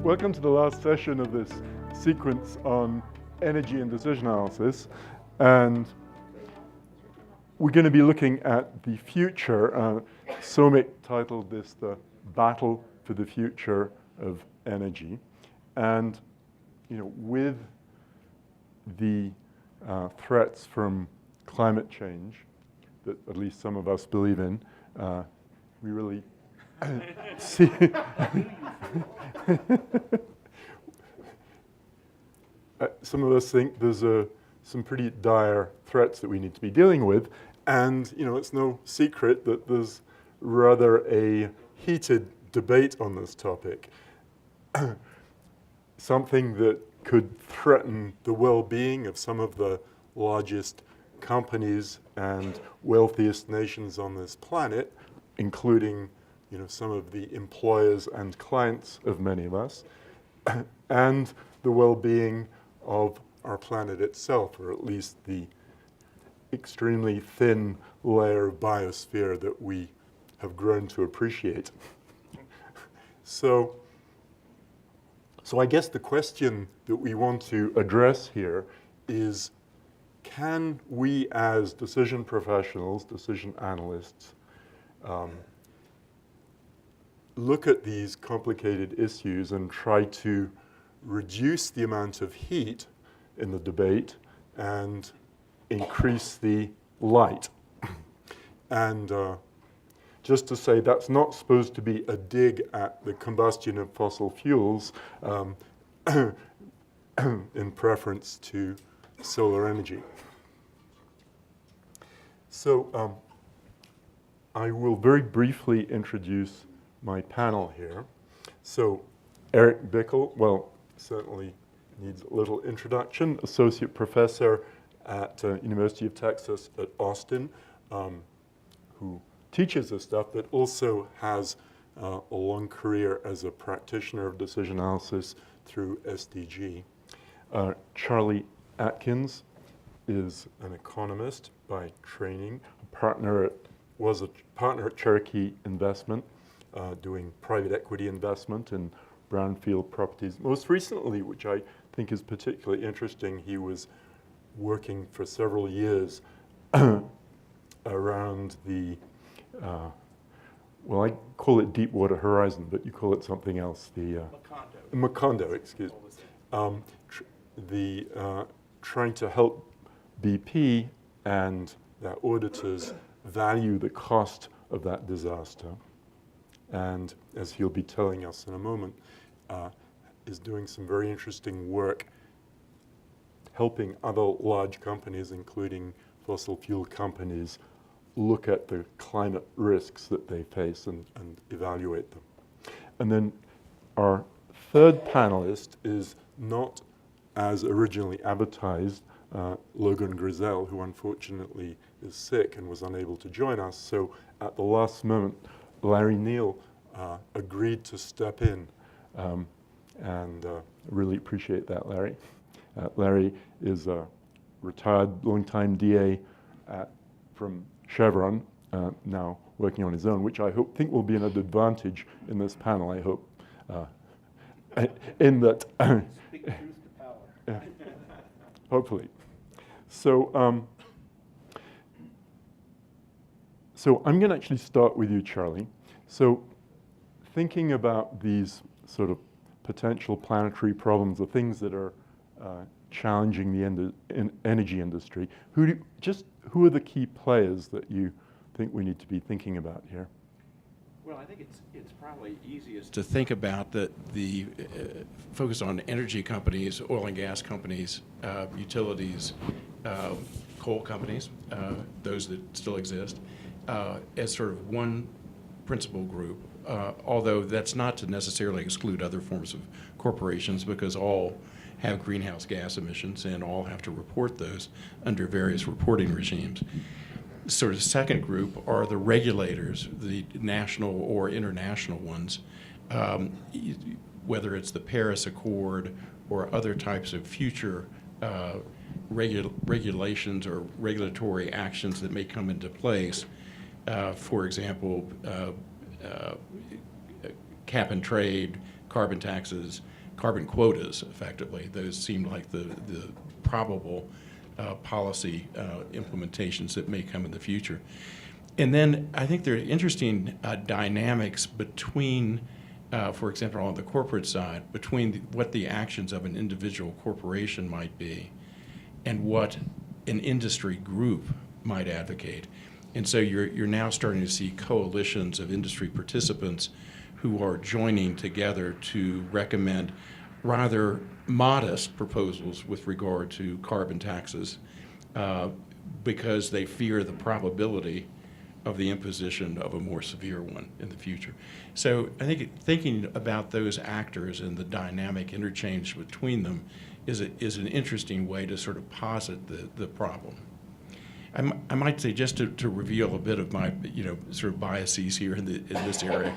Welcome to the last session of this sequence on energy and decision analysis. And we're going to be looking at the future. Somik titled this The Battle for the Future of Energy. And with the threats from climate change that at least some of us believe in, we really see some of us think there's some pretty dire threats that we need to be dealing with, and it's no secret that there's rather a heated debate on this topic. Something that could threaten the well-being of some of the largest companies and wealthiest nations on this planet, including some of the employers and clients of many of us, and the well-being of our planet itself, or at least the extremely thin layer of biosphere that we have grown to appreciate. So I guess the question that we want to address here is, can we as decision professionals, decision analysts, look at these complicated issues and try to reduce the amount of heat in the debate and increase the light? And just to say, that's not supposed to be a dig at the combustion of fossil fuels in preference to solar energy. So I will very briefly introduce my panel here. So Eric Bickel, well, certainly needs a little introduction, associate professor at University of Texas at Austin, who teaches this stuff, but also has a long career as a practitioner of decision analysis through SDG. Charlie Atkins is an economist by training, was a partner at Cherokee Investment, doing private equity investment in brownfield properties. Most recently, which I think is particularly interesting, he was working for several years around the, well, I call it Deepwater Horizon, but you call it something else. The Macondo, excuse me. Trying to help BP and their auditors value the cost of that disaster. And as he'll be telling us in a moment, is doing some very interesting work helping other large companies, including fossil fuel companies, look at the climate risks that they face and evaluate them. And then our third panelist is not as originally advertised, Logan Griselle, who unfortunately is sick and was unable to join us. So at the last moment, Larry Neal agreed to step in, and really appreciate that, Larry. Larry is a retired longtime DA from Chevron, now working on his own, which I think will be an advantage in this panel, I hope, in that, Speak truth to power. hopefully. So I'm going to actually start with you, Charlie. So thinking about these sort of potential planetary problems, the things that are challenging the energy industry, who are the key players that you think we need to be thinking about here? Well, I think it's probably easiest to think about the focus on energy companies, oil and gas companies, utilities, coal companies, those that still exist, as sort of one principal group, although that's not to necessarily exclude other forms of corporations, because all have greenhouse gas emissions and all have to report those under various reporting regimes. Sort of second group are the regulators, the national or international ones, whether it's the Paris Accord or other types of future regulations or regulatory actions that may come into place. For example, cap and trade, carbon taxes, carbon quotas, effectively. Those seem like the probable policy implementations that may come in the future. And then I think there are interesting dynamics between, for example, on the corporate side, between what the actions of an individual corporation might be and what an industry group might advocate. And so you're now starting to see coalitions of industry participants who are joining together to recommend rather modest proposals with regard to carbon taxes because they fear the probability of the imposition of a more severe one in the future. So I think thinking about those actors and the dynamic interchange between them is an interesting way to sort of posit the problem. I might say, just to reveal a bit of my sort of biases here in this area,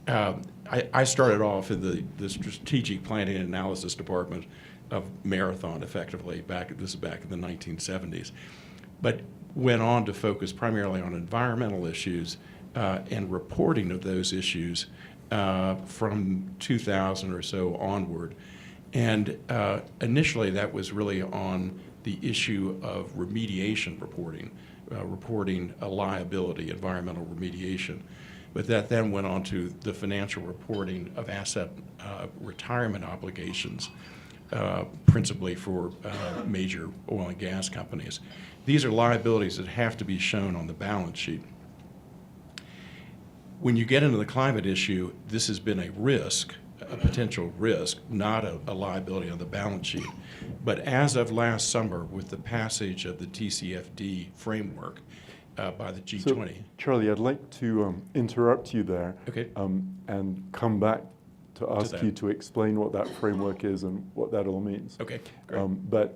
I started off in the strategic planning and analysis department of Marathon, effectively, back in the 1970s, but went on to focus primarily on environmental issues and reporting of those issues from 2000 or so onward. And initially that was really on the issue of remediation reporting, reporting a liability, environmental remediation. But that then went on to the financial reporting of asset retirement obligations, principally for major oil and gas companies. These are liabilities that have to be shown on the balance sheet. When you get into the climate issue, this has been a risk, a potential risk, not a liability on the balance sheet. But as of last summer, with the passage of the TCFD framework by the G20. So, Charlie, I'd like to interrupt you there, okay, and come back to ask you to explain what that framework is and what that all means. Okay, great.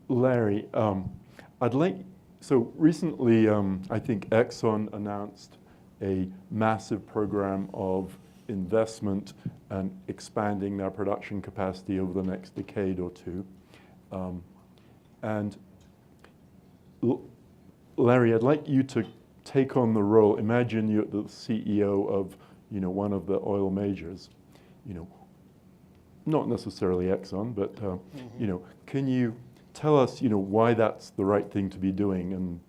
Larry, so recently I think Exxon announced a massive program of investment and expanding their production capacity over the next decade or two. And Larry, I'd like you to take on the role. Imagine you're the CEO of, one of the oil majors, not necessarily Exxon, but can you tell us, why that's the right thing to be doing and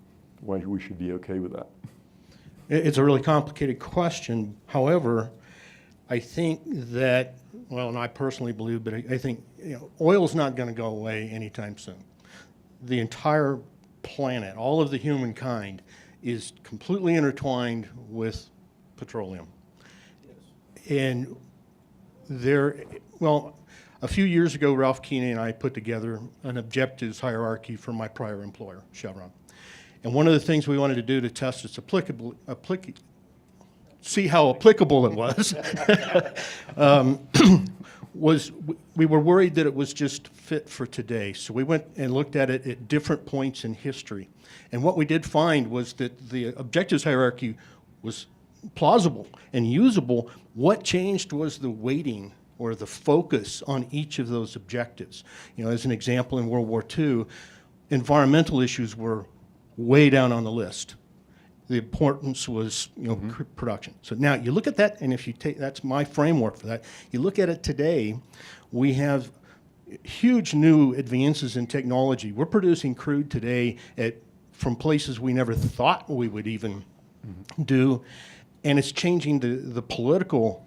why we should be okay with that? It's a really complicated question. However, I think that, and I personally believe, but I think oil's not going to go away anytime soon. The entire planet, all of the humankind, is completely intertwined with petroleum. Yes. And a few years ago, Ralph Keeney and I put together an objectives hierarchy for my prior employer, Chevron. And one of the things we wanted to do to test its see how applicable it was, was we were worried that it was just fit for today. So we went and looked at it at different points in history. And what we did find was that the objectives hierarchy was plausible and usable. What changed was the weighting or the focus on each of those objectives. As an example, in World War II, environmental issues were way down on the list. The importance was, production. So now you look at that, and if you take, that's my framework for that. You look at it today, we have huge new advances in technology. We're producing crude today from places we never thought we would even do, and it's changing the political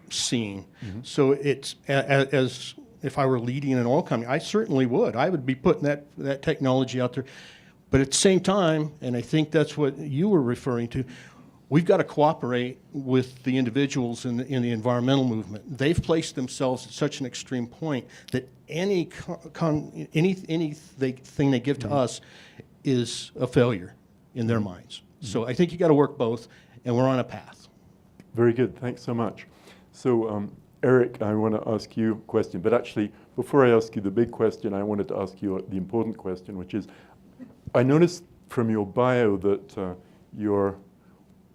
scene. So it's, as if I were leading an oil company, I certainly would. I would be putting that technology out there. But at the same time, and I think that's what you were referring to, we've got to cooperate with the individuals in the environmental movement. They've placed themselves at such an extreme point that anything they give to us is a failure in their minds. So I think you got to work both, and we're on a path. Very good. Thanks so much. So, Eric, I want to ask you a question. But actually, before I ask you the big question, I wanted to ask you the important question, which is, I noticed from your bio that your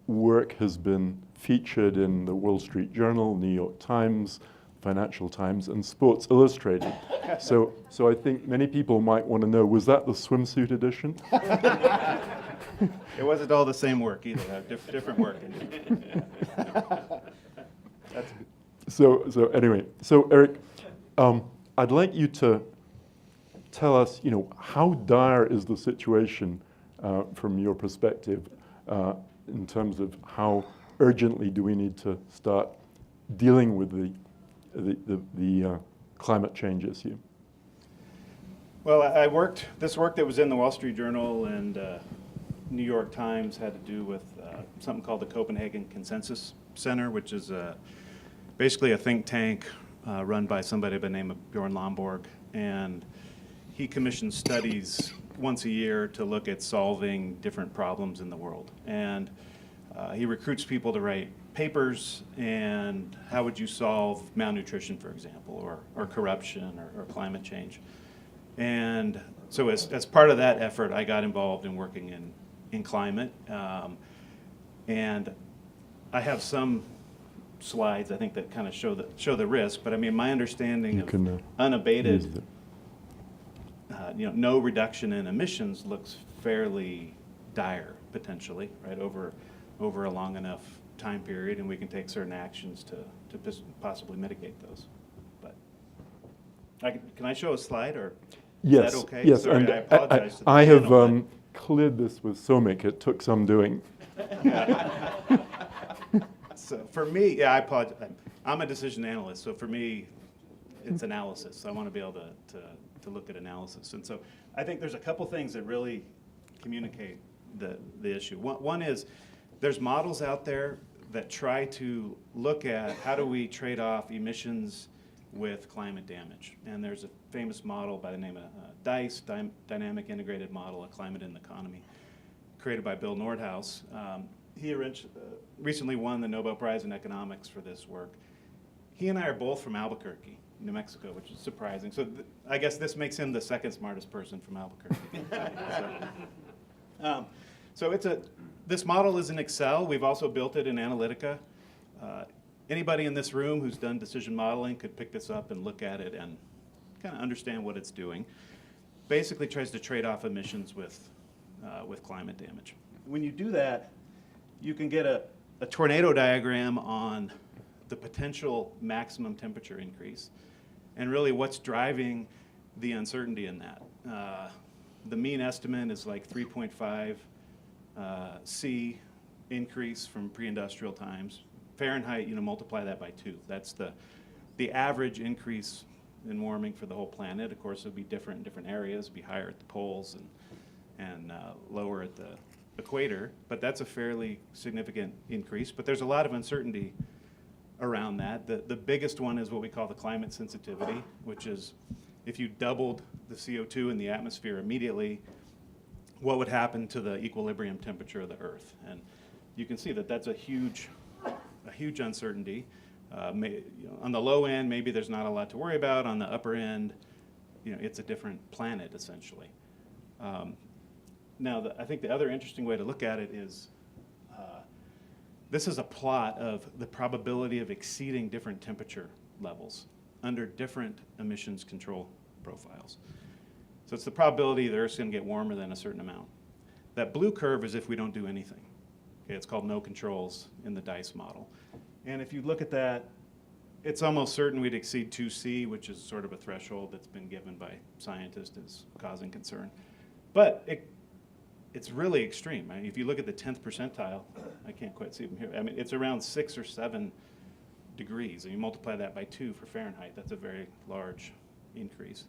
work has been featured in the Wall Street Journal, New York Times, Financial Times, and Sports Illustrated. So I think many people might want to know, was that the swimsuit edition? It wasn't all the same work either. Different work. That's good. So anyway, so Eric, I'd like you to tell us, how dire is the situation from your perspective in terms of how urgently do we need to start dealing with the climate change issue? Well, this work that was in the Wall Street Journal and New York Times had to do with something called the Copenhagen Consensus Center, which is basically a think tank run by somebody by the name of Bjorn Lomborg. And he commissions studies once a year to look at solving different problems in the world. And he recruits people to write papers, and how would you solve malnutrition, for example, or corruption, or climate change. And so as part of that effort, I got involved in working in climate. And I have some slides, I think, that kind of show the risk, but I mean, my understanding of unabated, no reduction in emissions looks fairly dire, potentially, right, over a long enough time period, and we can take certain actions to possibly mitigate those. But can I show a slide, or Yes, is that okay? yes, Sorry, and I apologize to the I have panel, cleared this with Somik. It took some doing. So for me, yeah, I apologize. I'm a decision analyst, so for me, it's analysis. So I want to be able to look at analysis. And so I think there's a couple things that really communicate the issue. One is there's models out there that try to look at how do we trade off emissions with climate damage. And there's a famous model by the name of DICE, Dynamic Integrated Model of Climate and Economy, created by Bill Nordhaus. He recently won the Nobel Prize in Economics for this work. He and I are both from Albuquerque, New Mexico, which is surprising. So I guess this makes him the second smartest person from Albuquerque. So this model is in Excel. We've also built it in Analytica. Anybody in this room who's done decision modeling could pick this up and look at it and kind of understand what it's doing. Basically tries to trade off emissions with climate damage. When you do that, you can get a tornado diagram on the potential maximum temperature increase and really what's driving the uncertainty in that. The mean estimate is like 3.5 C increase from pre-industrial times. Fahrenheit, multiply that by 2. That's the average increase in warming for the whole planet. Of course, it'll be different in different areas, be higher at the poles and lower at the equator, but that's a fairly significant increase. But there's a lot of uncertainty around that. The biggest one is what we call the climate sensitivity, which is if you doubled the CO2 in the atmosphere immediately, what would happen to the equilibrium temperature of the Earth? And you can see that that's a huge uncertainty. On the low end, maybe there's not a lot to worry about. On the upper end, it's a different planet, essentially. Now, I think the other interesting way to look at it is this is a plot of the probability of exceeding different temperature levels under different emissions control profiles. So it's the probability the Earth's going to get warmer than a certain amount. That blue curve is if we don't do anything. Okay, it's called no controls in the DICE model. And if you look at that, it's almost certain we'd exceed 2C, which is sort of a threshold that's been given by scientists as causing concern. But it's really extreme. I mean, if you look at the 10th percentile, I can't quite see them here. I mean, it's around 6 or 7 degrees. And you multiply that by 2 for Fahrenheit, that's a very large increase.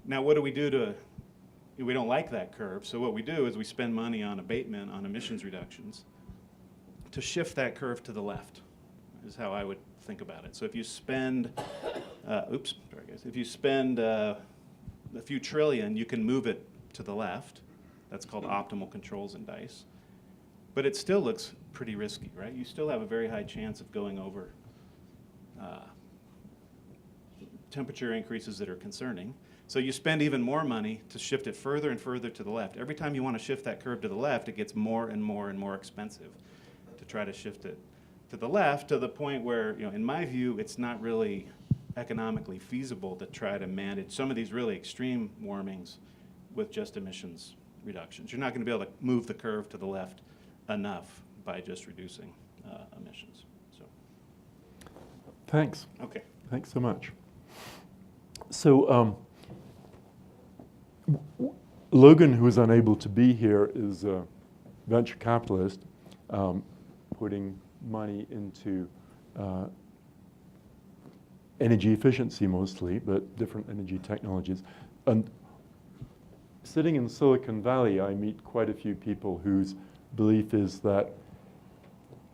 Now, what do? We don't like that curve, so what we do is we spend money on abatement, on emissions reductions, to shift that curve to the left, is how I would think about it. So if you spend, if you spend a few trillion, you can move it to the left. That's called optimal controls in DICE. But it still looks pretty risky, right? You still have a very high chance of going over temperature increases that are concerning. So you spend even more money to shift it further and further to the left. Every time you want to shift that curve to the left, it gets more and more and more expensive to try to shift it to the left, to the point where, in my view, it's not really economically feasible to try to manage some of these really extreme warmings with just emissions reductions. You're not going to be able to move the curve to the left enough by just reducing emissions. So, Thanks. okay. Thanks so much. So Logan, who is unable to be here, is a venture capitalist putting money into energy efficiency mostly, but different energy technologies. And sitting in Silicon Valley, I meet quite a few people whose belief is that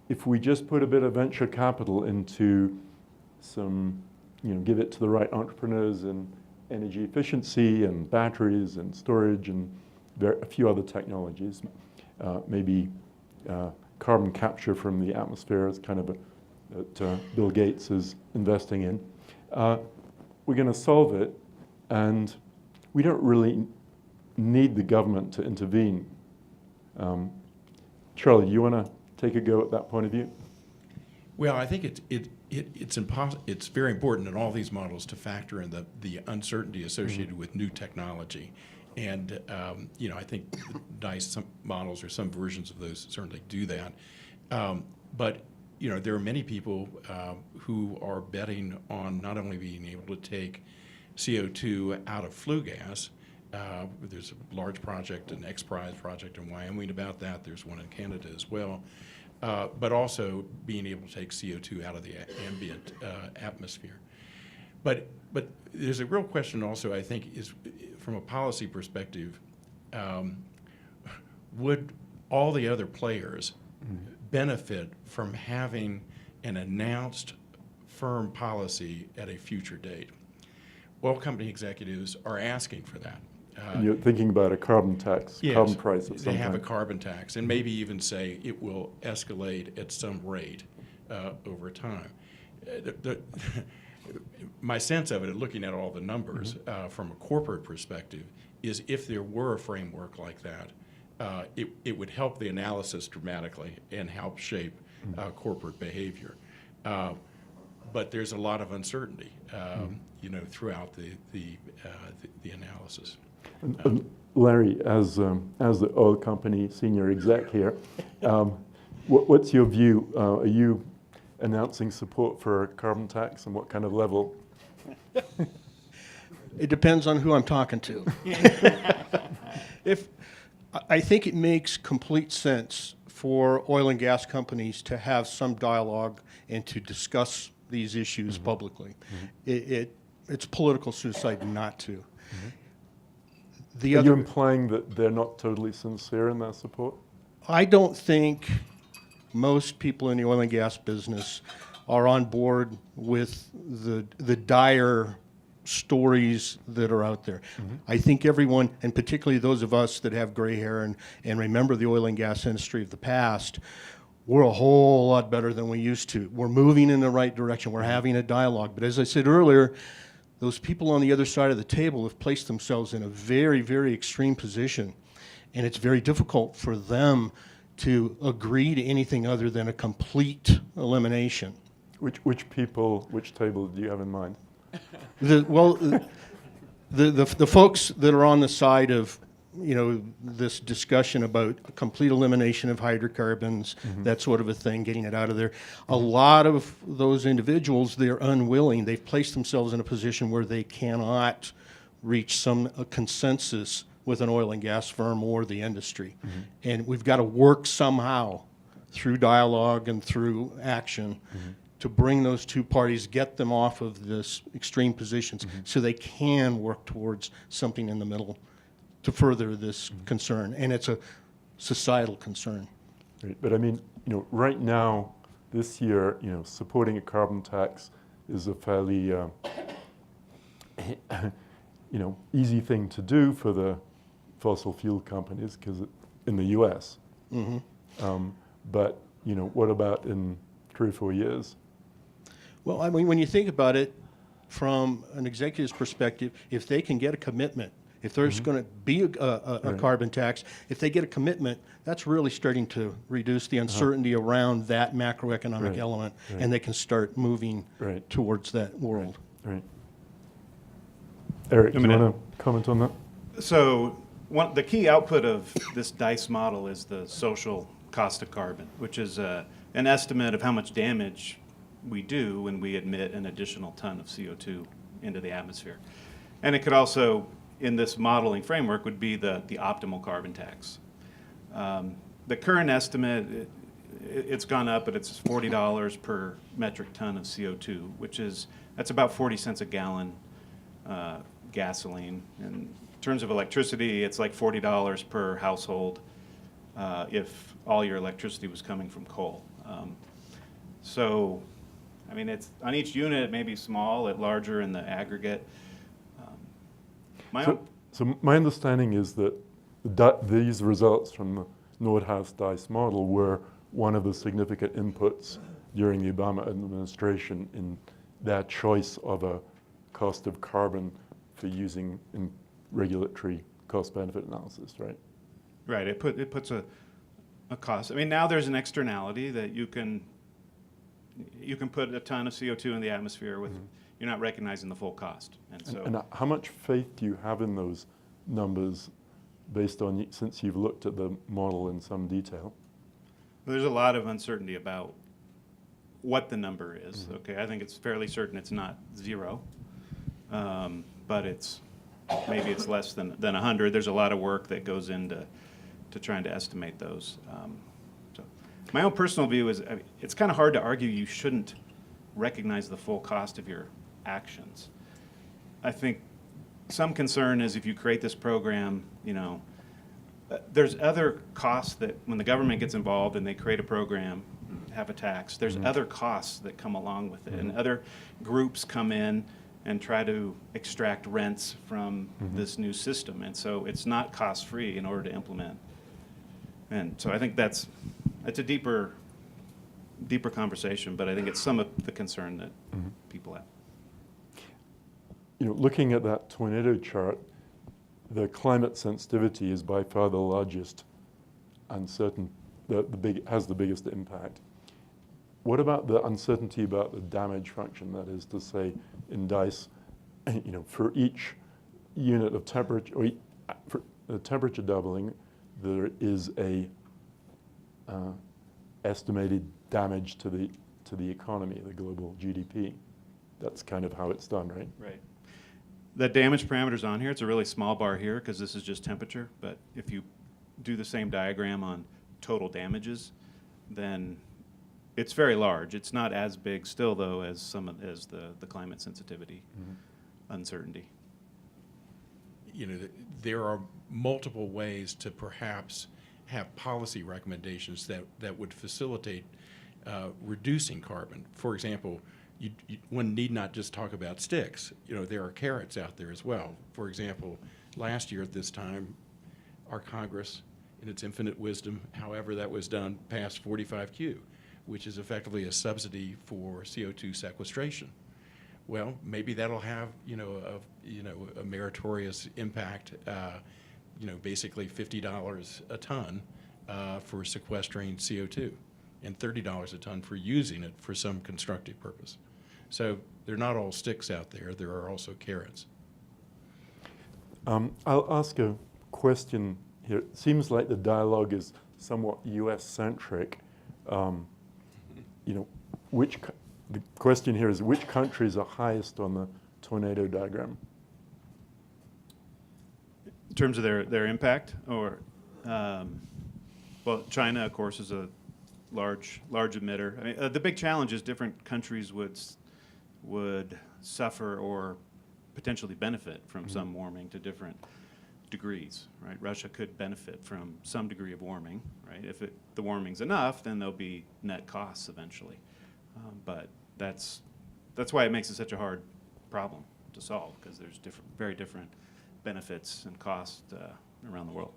if we just put a bit of venture capital into some, give it to the right entrepreneurs in energy efficiency and batteries and storage and a few other technologies, maybe carbon capture from the atmosphere is kind of that Bill Gates is investing in. We're going to solve it, and we don't really need the government to intervene. Charlie, do you want to take a go at that point of view? Well, I think it's very important in all these models to factor in the uncertainty associated with new technology. And, I think some models or some versions of those certainly do that. But there are many people who are betting on not only being able to take CO2 out of flue gas. There's a large project, an XPRIZE project in Wyoming about that. There's one in Canada as well. But also being able to take CO2 out of the ambient atmosphere. But there's a real question also, I think, is from a policy perspective, would all the other players benefit from having an announced firm policy at a future date? Oil company executives are asking for that. And you're thinking about a carbon tax, Yes, carbon price of some they have a kind. carbon tax, and maybe even say it will escalate at some rate over time. My sense of it, looking at all the numbers from a corporate perspective, is if there were a framework like that, it would help the analysis dramatically and help shape corporate behavior. But there's a lot of uncertainty, throughout the analysis. And Larry, as the oil company senior exec here, what's your view? Are you announcing support for a carbon tax, and what kind of level? It depends on who I'm talking to. I think it makes complete sense for oil and gas companies to have some dialogue and to discuss these issues publicly. It's political suicide not to. Are you implying that they're not totally sincere in their support? I don't think most people in the oil and gas business are on board with the dire stories that are out there. I think everyone, and particularly those of us that have gray hair and remember the oil and gas industry of the past, we're a whole lot better than we used to. We're moving in the right direction. We're having a dialogue. But as I said earlier, those people on the other side of the table have placed themselves in a very, very extreme position. And it's very difficult for them to agree to anything other than a complete elimination. Which table do you have in mind? The folks that are on the side of, this discussion about a complete elimination of hydrocarbons, that sort of a thing, getting it out of there. A lot of those individuals, they're unwilling. They've placed themselves in a position where they cannot reach a consensus with an oil and gas firm or the industry. And we've got to work somehow through dialogue and through action to bring those two parties, get them off of this extreme positions so they can work towards something in the middle to further this concern. And it's a societal concern. Right. But I mean, right now, this year, supporting a carbon tax is a fairly, easy thing to do for the fossil fuel companies because in the U.S. But what about in 3 or 4 years? Well, I mean, when you think about it from an executive's perspective, if they can get a commitment, if there's going to be a carbon tax, if they get a commitment, that's really starting to reduce the uncertainty around that macroeconomic element, and they can start moving towards that world. Right. Eric, do you want to comment on that? So the key output of this DICE model is the social cost of carbon, which is an estimate of how much damage we do when we emit an additional ton of CO2 into the atmosphere. And it could also, in this modeling framework, would be the optimal carbon tax. The current estimate, it's gone up, but it's $40 per metric ton of CO2, that's about 40 cents a gallon gasoline. And in terms of electricity, it's like $40 per household if all your electricity was coming from coal. So, I mean, it's on each unit, it may be small, it larger in the aggregate. So my understanding is that these results from the Nordhaus DICE model were one of the significant inputs during the Obama administration in their choice of a cost of carbon for using in regulatory cost-benefit analysis, right? Right. It puts a cost. I mean, now there's an externality that you can put a ton of CO2 in the atmosphere with you're not recognizing the full cost. And how much faith do you have in those numbers based on, since you've looked at the model in some detail? There's a lot of uncertainty about what the number is. Okay, I think it's fairly certain it's not 0, but maybe it's less than 100. There's a lot of work that goes into trying to estimate those. So my own personal view is, it's kind of hard to argue you shouldn't recognize the full cost of your actions. I think some concern is if you create this program, there's other costs that when the government gets involved and they create a program, have a tax, there's other costs that come along with it. And other groups come in and try to extract rents from this new system. And so it's not cost-free in order to implement. And so I think it's a deeper conversation, but I think it's some of the concern that people have. Looking at that tornado chart, the climate sensitivity is by far the largest uncertain, has the biggest impact. What about the uncertainty about the damage function? That is to say, in DICE, for each unit of temperature, for the temperature doubling, there is a estimated damage to the economy, the global GDP. That's kind of how it's done, right? Right. The damage parameter's on here. It's a really small bar here because this is just temperature. But if you do the same diagram on total damages, then it's very large. It's not as big still, though, as the climate sensitivity uncertainty. There are multiple ways to perhaps have policy recommendations that would facilitate reducing carbon. For example, one need not just talk about sticks. There are carrots out there as well. For example, last year at this time, our Congress, in its infinite wisdom, however that was done, passed 45Q, which is effectively a subsidy for CO2 sequestration. Well, maybe that'll have a meritorious impact. Basically $50 a ton for sequestering CO2, and $30 a ton for using it for some constructive purpose. So they're not all sticks out there. There are also carrots. I'll ask a question here. It seems like the dialogue is somewhat U.S.-centric. The question here is, which countries are highest on the tornado diagram? In terms of their impact, or well, China, of course, is a large emitter. I mean, the big challenge is different countries would suffer or potentially benefit from some warming to different degrees, right? Russia could benefit from some degree of warming, right? If the warming's enough, then there'll be net costs eventually. But that's why it makes it such a hard problem to solve, because there's very different benefits and costs around the world.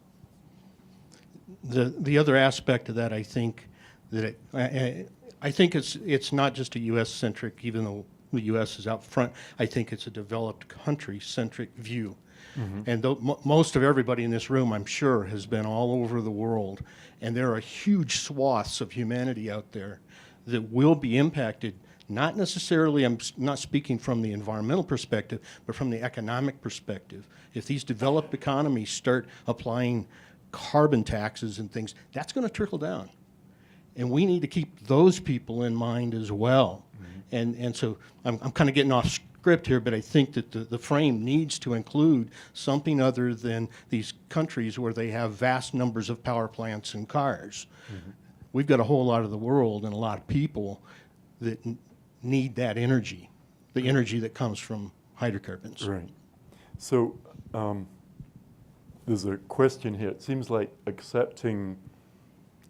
The other aspect of that, I think, I think it's not just a U.S.-centric, even though the U.S. is out front. I think it's a developed country-centric view. And most of everybody in this room, I'm sure, has been all over the world. And there are huge swaths of humanity out there that will be impacted Not necessarily, I'm not speaking from the environmental perspective, but from the economic perspective. If these developed economies start applying carbon taxes and things, that's going to trickle down. And we need to keep those people in mind as well. And so I'm kind of getting off script here, but I think that the frame needs to include something other than these countries where they have vast numbers of power plants and cars. We've got a whole lot of the world and a lot of people that need that energy, the energy that comes from hydrocarbons. Right. So there's a question here. It seems like accepting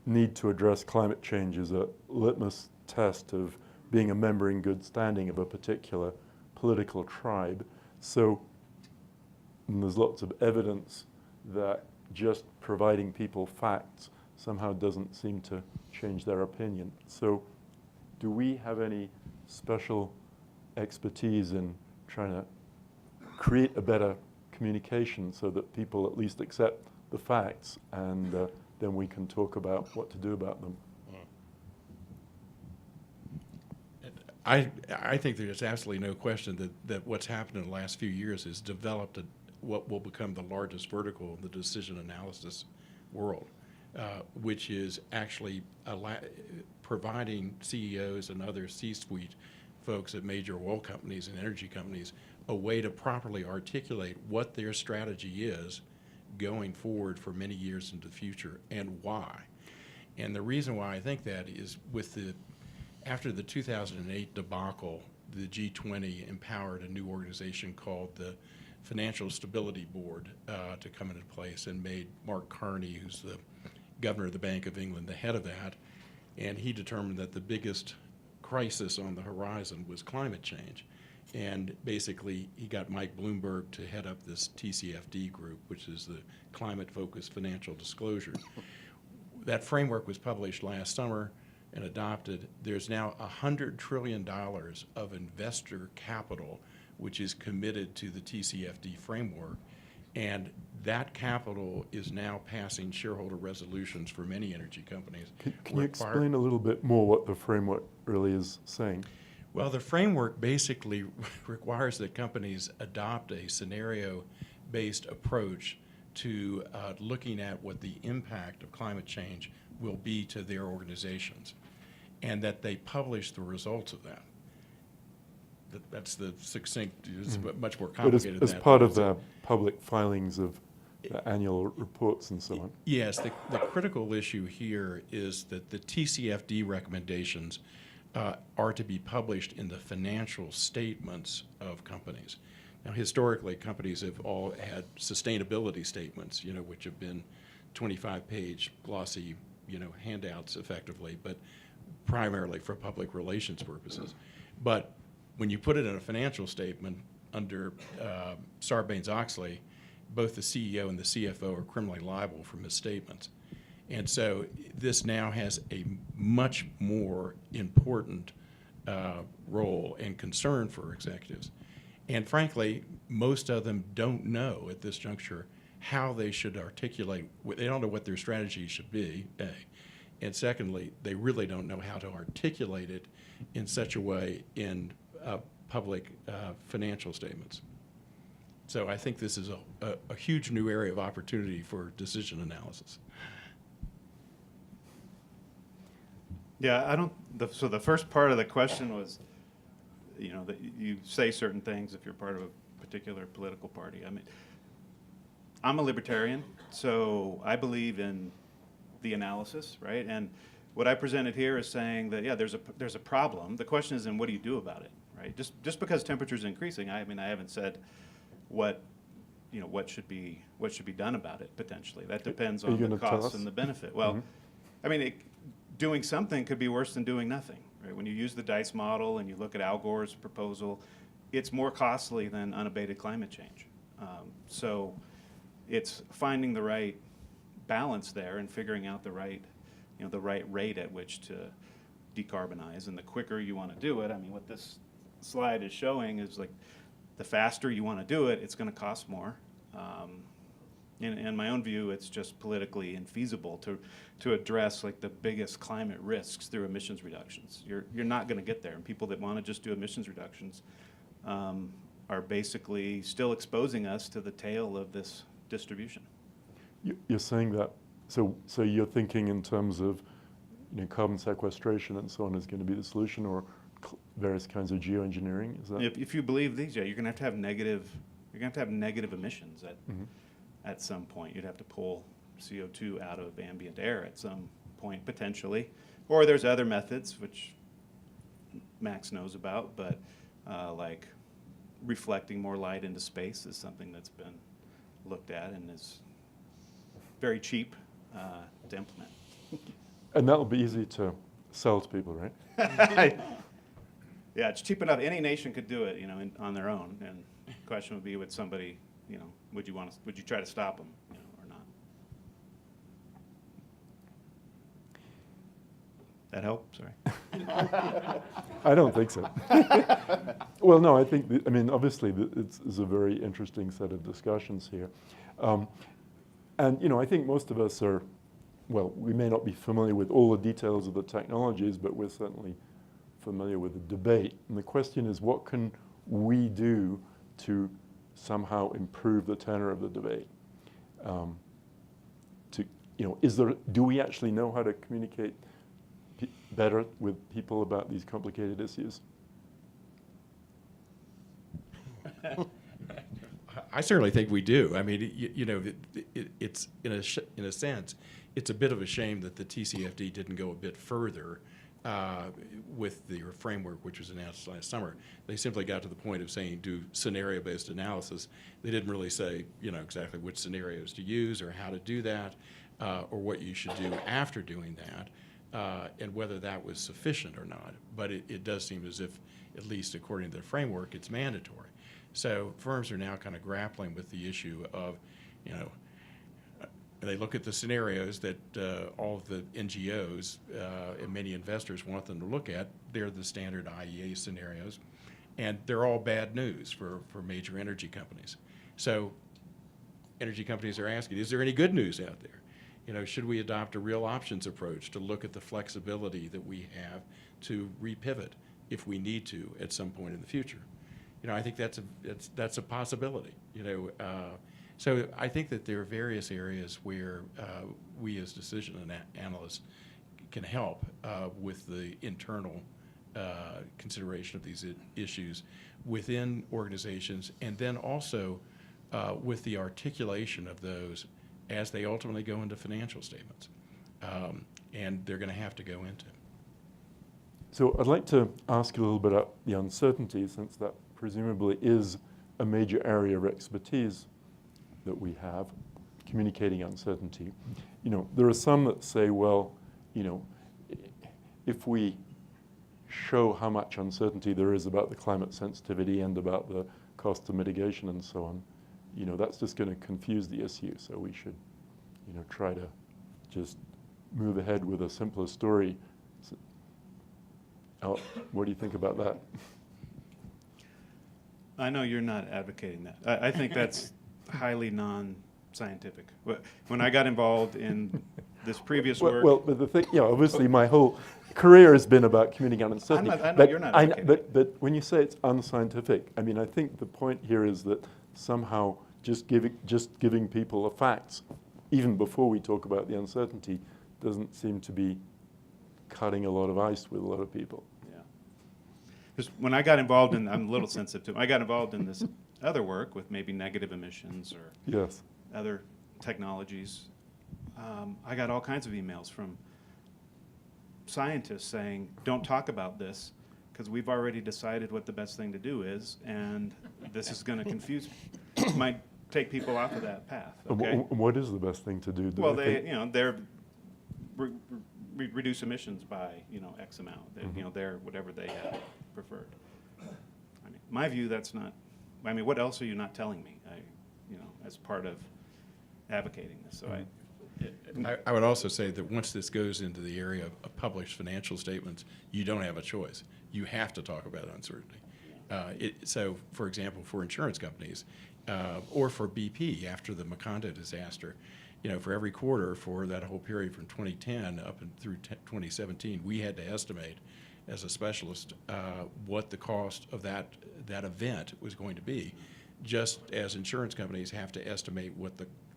need to address climate change is a litmus test of being a member in good standing of a particular political tribe. So and there's lots of evidence that just providing people facts somehow doesn't seem to change their opinion. So do we have any special expertise in trying to create a better communication so that people at least accept the facts, and then we can talk about what to do about them? I think there's absolutely no question that what's happened in the last few years has developed what will become the largest vertical in the decision analysis world, which is actually providing CEOs and other C-suite folks at major oil companies and energy companies a way to properly articulate what their strategy is going forward for many years into the future and why. And the reason why I think that is after the 2008 debacle, the G20 empowered a new organization called the Financial Stability Board to come into place, and made Mark Carney, who's the governor of the Bank of England, the head of that. And he determined that the biggest crisis on the horizon was climate change. And basically, he got Mike Bloomberg to head up this TCFD group, which is the Climate-Focused Financial Disclosure. That framework was published last summer and adopted. There's now $100 trillion of investor capital which is committed to the TCFD framework. And that capital is now passing shareholder resolutions for many energy companies. Can you explain a little bit more what the framework really is saying? Well, the framework basically requires that companies adopt a scenario-based approach to looking at what the impact of climate change will be to their organizations, and that they publish the results of that. That's the succinct, it's much more complicated But than as part of the public filings of the annual reports and so on. Yes, the critical issue here is that the TCFD recommendations are to be published in the financial statements of companies. Now, historically, companies have all had sustainability statements, which have been 25-page glossy, handouts effectively, but primarily for public relations purposes. But when you put it in a financial statement under Sarbanes-Oxley, both the CEO and the CFO are criminally liable for misstatements. And so this now has a much more important role and concern for executives. And frankly, most of them don't know at this juncture how they should articulate. They don't know what their strategy should be, A. And secondly, they really don't know how to articulate it in such a way in public financial statements. So I think this is a huge new area of opportunity for decision analysis. Yeah, so the first part of the question was, that you say certain things if you're part of a particular political party. I mean, I'm a libertarian, so I believe in the analysis, right? And what I presented here is saying that, yeah, there's a problem. The question is, then what do you do about it, right? Just because temperature is increasing, I haven't said what should be done about it potentially. That depends on the cost and the benefit. Well, I mean, doing something could be worse than doing nothing, right? When you use the DICE model and you look at Al Gore's proposal, it's more costly than unabated climate change. So it's finding the right balance there and figuring out the right rate at which to decarbonize. And the quicker you want to do it, I mean, what this slide is showing is like the faster you want to do it, it's going to cost more. in my own view, it's just politically infeasible to address like the biggest climate risks through emissions reductions. You're not going to get there, and people that want to just do emissions reductions are basically still exposing us to the tail of this distribution. You're saying that, so you're thinking in terms of, you know, carbon sequestration and so on is going to be the solution, or various kinds of geoengineering? Is that? If you believe these, yeah, you're going to have negative. You're going to have negative emissions at some point. You'd have to pull CO2 out of ambient air at some point potentially, or there's other methods which Max knows about, but like reflecting more light into space is something that's been looked at and is very cheap to implement. And that'll be easy to sell to people, right? Yeah, it's cheap enough. Any nation could do it, you know, on their own. And the question would be, would somebody, you know, would you try to stop them, you know, or not? That help? Sorry. I don't think so. Well, no, I think, I mean, obviously, it's a very interesting set of discussions here. And, you know, I think most of us are, well, we may not be familiar with all the details of the technologies, but we're certainly familiar with the debate. And the question is, what can we do to somehow improve the tenor of the debate? You know, do we actually know how to communicate better with people about these complicated issues? I certainly think we do. I mean, you know, it's in a sense, it's a bit of a shame that the TCFD didn't go a bit further with the framework which was announced last summer. They simply got to the point of saying do scenario-based analysis. They didn't really say, you know, exactly which scenarios to use or how to do that, or what you should do after doing that, and whether that was sufficient or not. But it does seem as if, at least according to the framework, it's mandatory. So firms are now kind of grappling with the issue of, you know, they look at the scenarios that all of the NGOs and many investors want them to look at. They're the standard IEA scenarios, and they're all bad news for major energy companies. So energy companies are asking, is there any good news out there? You know, should we adopt a real options approach to look at the flexibility that we have to repivot if we need to at some point in the future? You know, I think that's a possibility, you know. So I think that there are various areas where we as decision analysts can help with the internal consideration of these issues within organizations, and then also with the articulation of those as they ultimately go into financial statements. And they're going to have to go into. So I'd like to ask you a little bit about the uncertainty, since that presumably is a major area of expertise that we have, communicating uncertainty. You know, there are some that say, well, you know, if we show how much uncertainty there is about the climate sensitivity and about the cost of mitigation and so on, you know, that's just going to confuse the issue. So we should, you know, try to just move ahead with a simpler story. So, what do you think about that? I know you're not advocating that. I think that's highly non-scientific. When I got involved in this previous work... Well, but the thing, you know, obviously my whole career has been about communicating uncertainty. I know you're not advocating. But when you say it's unscientific, I mean, I think the point here is that somehow just giving people the facts, even before we talk about the uncertainty, doesn't seem to be cutting a lot of ice with a lot of people. Yeah. Because when I got involved in, I'm a little sensitive to, I got involved in this other work with maybe negative emissions or Yes. other technologies. I got all kinds of emails from scientists saying, don't talk about this because we've already decided what the best thing to do is, and this is going to confuse, might take people off of that path. Okay? What is the best thing to do? Well, they're reduce emissions by, you know, X amount. You know, they're whatever they have preferred. I mean, my view, that's not. I mean, what else are you not telling me? You know, as part of advocating this. So I would also say that once this goes into the area of published financial statements, you don't have a choice. You have to talk about uncertainty. So, for example, for insurance companies, or for BP after the Macondo disaster. You know, for every quarter for that whole period from 2010 up and through 2017, we had to estimate as a specialist what the cost of that event was going to be, just as insurance companies have to estimate what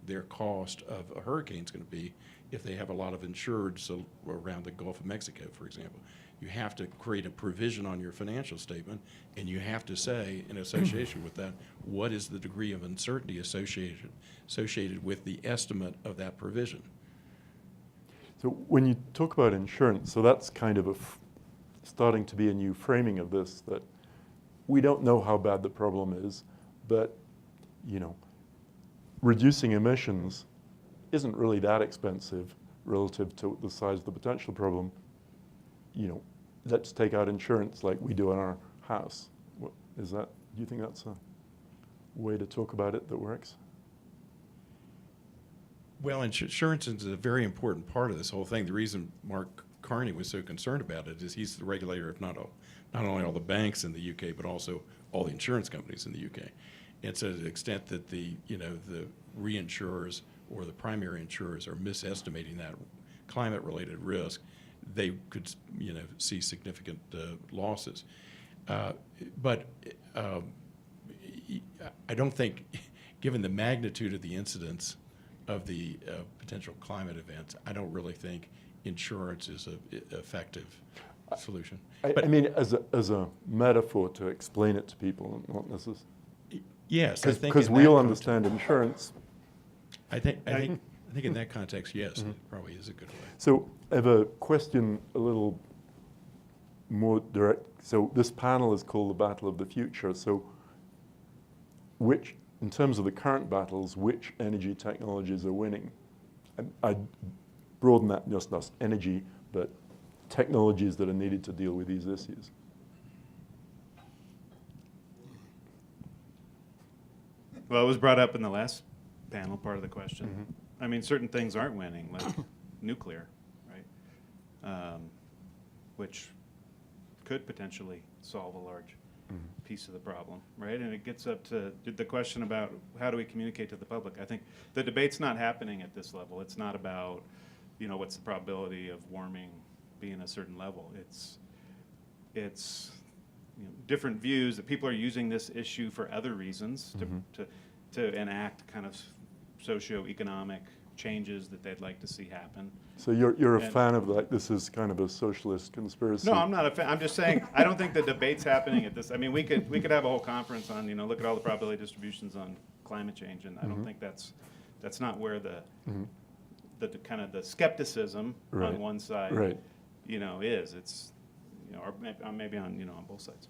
their cost of a hurricane is going to be if they have a lot of insureds around the Gulf of Mexico, for example. You have to create a provision on your financial statement, and you have to say, in association with that, what is the degree of uncertainty associated with the estimate of that provision. So when you talk about insurance, so that's kind of starting to be a new framing of this, that we don't know how bad the problem is, but, you know, reducing emissions isn't really that expensive relative to the size of the potential problem. You know, let's take out insurance like we do on our house. What is that? Do you think that's a way to talk about it that works? Well, insurance is a very important part of this whole thing. The reason Mark Carney was so concerned about it is he's the regulator of not only all the banks in the UK, but also all the insurance companies in the UK. And so to the extent that the reinsurers or the primary insurers are misestimating that climate-related risk, they could, see significant losses. But I don't think, given the magnitude of the incidence of the potential climate events, I don't really think insurance is an effective solution. I mean, as a metaphor to explain it to people, not necessarily. Yes, I think because we all understand insurance. I think in that context, yes, it probably is a good way. So I have a question a little more direct. So this panel is called the Battle of the Future. So in terms of the current battles, which energy technologies are winning? I'd broaden that just not energy, but technologies that are needed to deal with these issues. Well, it was brought up in the last panel, part of the question. I mean, certain things aren't winning, like nuclear, right? Which could potentially solve a large piece of the problem, right? And it gets up to the question about how do we communicate to the public. I think the debate's not happening at this level. It's not about, what's the probability of warming being a certain level. It's different views that people are using this issue for other reasons to enact kind of socioeconomic changes that they'd like to see happen. So you're a fan of like this is kind of a socialist conspiracy? No, I'm not a fan. I'm just saying I don't think the debate's happening at this. I mean, we could have a whole conference on look at all the probability distributions on climate change, and I don't think that's not where the kind of the skepticism on one side is. It's or maybe on on both sides.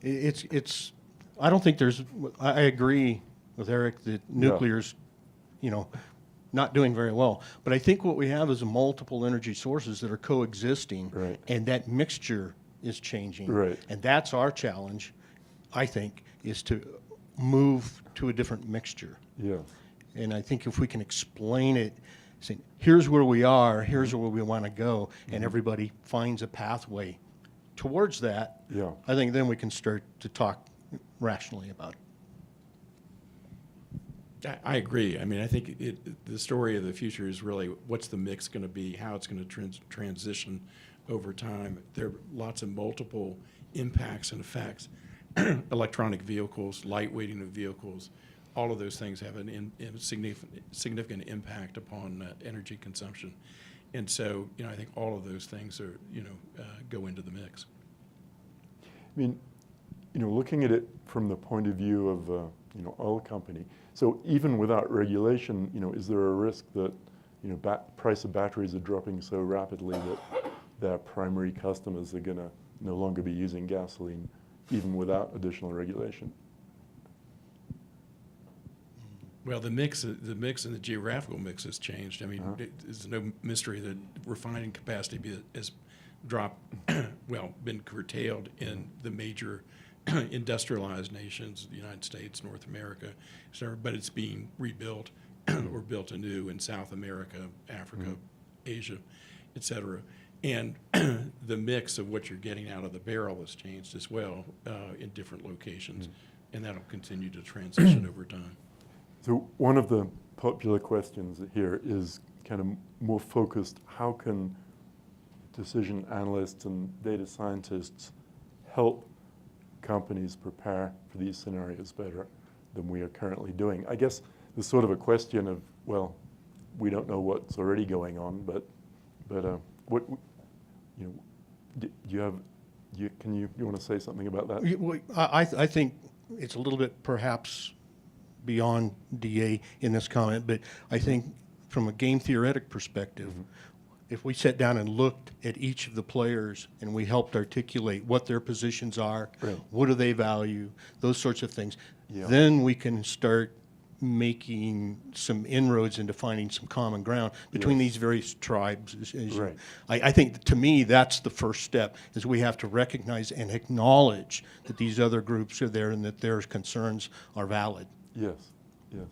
It's. I don't think there's. I agree with Eric that nuclear's, not doing very well. But I think what we have is multiple energy sources that are coexisting, and that mixture is changing. Right. And that's our challenge, I think, is to move to a different mixture. Yeah. And I think if we can explain it, saying here's where we are, here's where we want to go, and everybody finds a pathway towards that, I think then we can start to talk rationally about it. I agree. I mean, I think the story of the future is really what's the mix going to be, how it's going to transition over time. There are lots of multiple impacts and effects. Electronic vehicles, lightweighting of vehicles, all of those things have a significant impact upon energy consumption. And so, I think all of those things are, go into the mix. I mean, looking at it from the point of view of, oil company, so even without regulation, is there a risk that, price of batteries are dropping so rapidly that their primary customers are going to no longer be using gasoline, even without additional regulation? Well, the mix and the geographical mix has changed. I mean, it's no mystery that refining capacity has dropped, been curtailed in the major industrialized nations, the United States, North America, but it's being rebuilt or built anew in South America, Africa, Asia, et cetera. And the mix of what you're getting out of the barrel has changed as well in different locations. and that'll continue to transition over time. So one of the popular questions here is kind of more focused. How can decision analysts and data scientists help companies prepare for these scenarios better than we are currently doing? I guess there's sort of a question of, well, we don't know what's already going on, but what, you know, do you have, you want to say something about that? I think it's a little bit perhaps beyond DA in this comment, but I think from a game theoretic perspective, if we sat down and looked at each of the players and we helped articulate what their positions are, Right. what do they value, those sorts of things, Yeah. then we can start making some inroads into finding some common ground between Yes. these various tribes. Right. I think, to me, that's the first step, is we have to recognize and acknowledge that these other groups are there and that their concerns are valid. Yes, yes.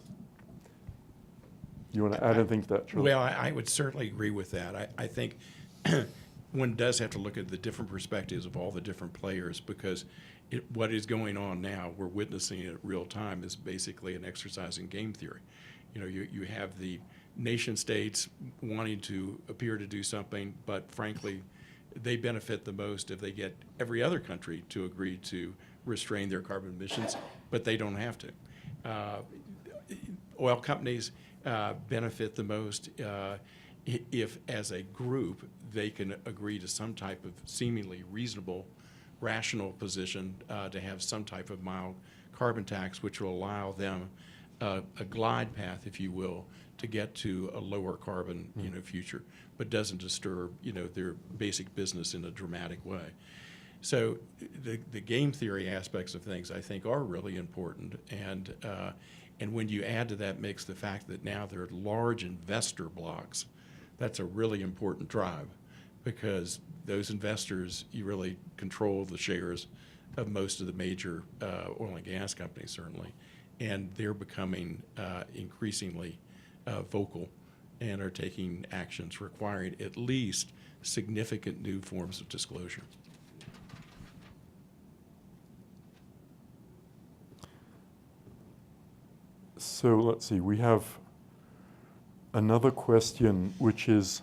You want to add anything to that, Charlie? Well, I would certainly agree with that. I think one does have to look at the different perspectives of all the different players, because what is going on now, we're witnessing it real time, is basically an exercise in game theory. You know, you have the nation states wanting to appear to do something, but frankly, they benefit the most if they get every other country to agree to restrain their carbon emissions, but they don't have to. Oil companies benefit the most if, as a group, they can agree to some type of seemingly reasonable, rational position to have some type of mild carbon tax, which will allow them a glide path, if you will, to get to a lower carbon future, but doesn't disturb their basic business in a dramatic way. So the game theory aspects of things, I think, are really important, and when you add to that mix the fact that now there are large investor blocks, that's a really important drive, because those investors, you really control the shares of most of the major oil and gas companies, certainly, and they're becoming increasingly vocal and are taking actions requiring at least significant new forms of disclosure. So let's see, we have another question, which is,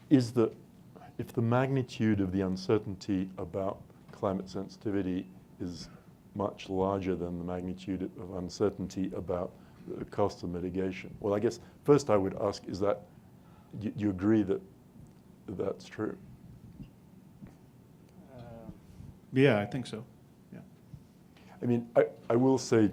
if the magnitude of the uncertainty about climate sensitivity is much larger than the magnitude of uncertainty about the cost of mitigation. Well, I guess first I would ask, is that, do you agree that that's true? Yeah, I think so. Yeah. I mean, I will say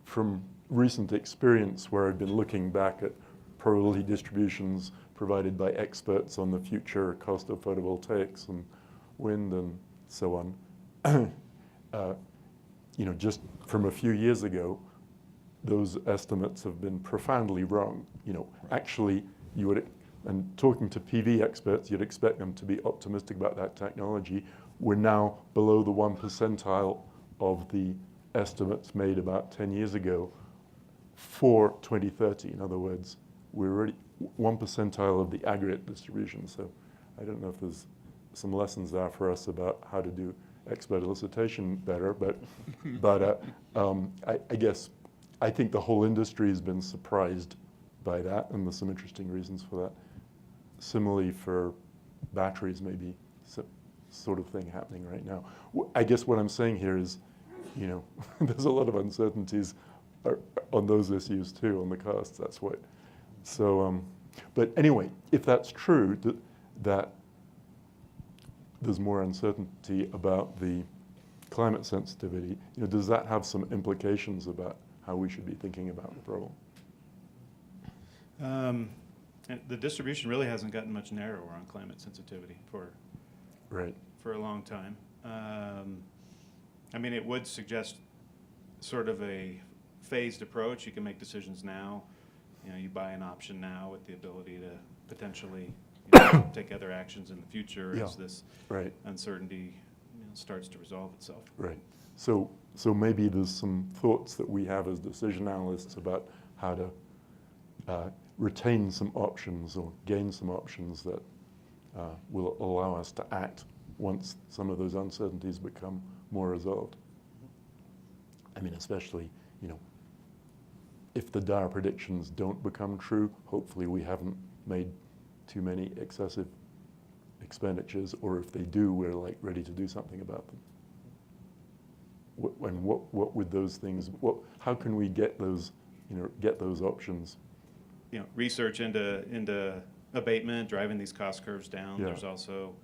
from recent experience where I've been looking back at probability distributions provided by experts on the future cost of photovoltaics and wind and so on, just from a few years ago, those estimates have been profoundly wrong. Actually, you would, and talking to PV experts, you'd expect them to be optimistic about that technology. We're now below the 1 percentile of the estimates made about 10 years ago for 2030. In other words, we're already 1 percentile of the aggregate distribution. So I don't know if there's some lessons there for us about how to do expert elicitation better, but I guess I think the whole industry has been surprised by that, and there's some interesting reasons for that. Similarly for batteries, maybe sort of thing happening right now. I guess what I'm saying here is, there's a lot of uncertainties on those issues too, on the costs. That's what. So, but anyway, if that's true, that there's more uncertainty about the climate sensitivity, does that have some implications about how we should be thinking about the problem? The distribution really hasn't gotten much narrower on climate sensitivity for a long time. I mean, it would suggest sort of a phased approach. You can make decisions now. You buy an option now with the ability to potentially take other actions in the future as this uncertainty starts to resolve itself. Right. So maybe there's some thoughts that we have as decision analysts about how to retain some options or gain some options that will allow us to act once some of those uncertainties become more resolved. I mean, especially, if the dire predictions don't become true, hopefully we haven't made too many excessive expenditures, or if they do, we're like ready to do something about them. What would those things, how can we get those, get those options? Research into abatement, driving these cost curves down. Yeah. There's also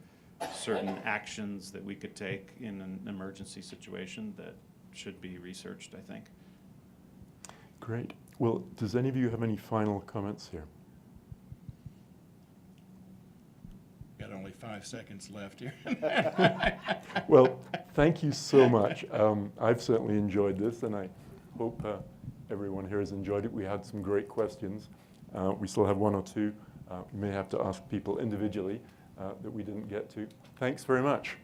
certain actions that we could take in an emergency situation that should be researched, I think. Great. Well, does any of you have any final comments here? Got only 5 seconds left here. Well, thank you so much. I've certainly enjoyed this, and I hope everyone here has enjoyed it. We had some great questions. We still have one or two. We may have to ask people individually that we didn't get to. Thanks very much.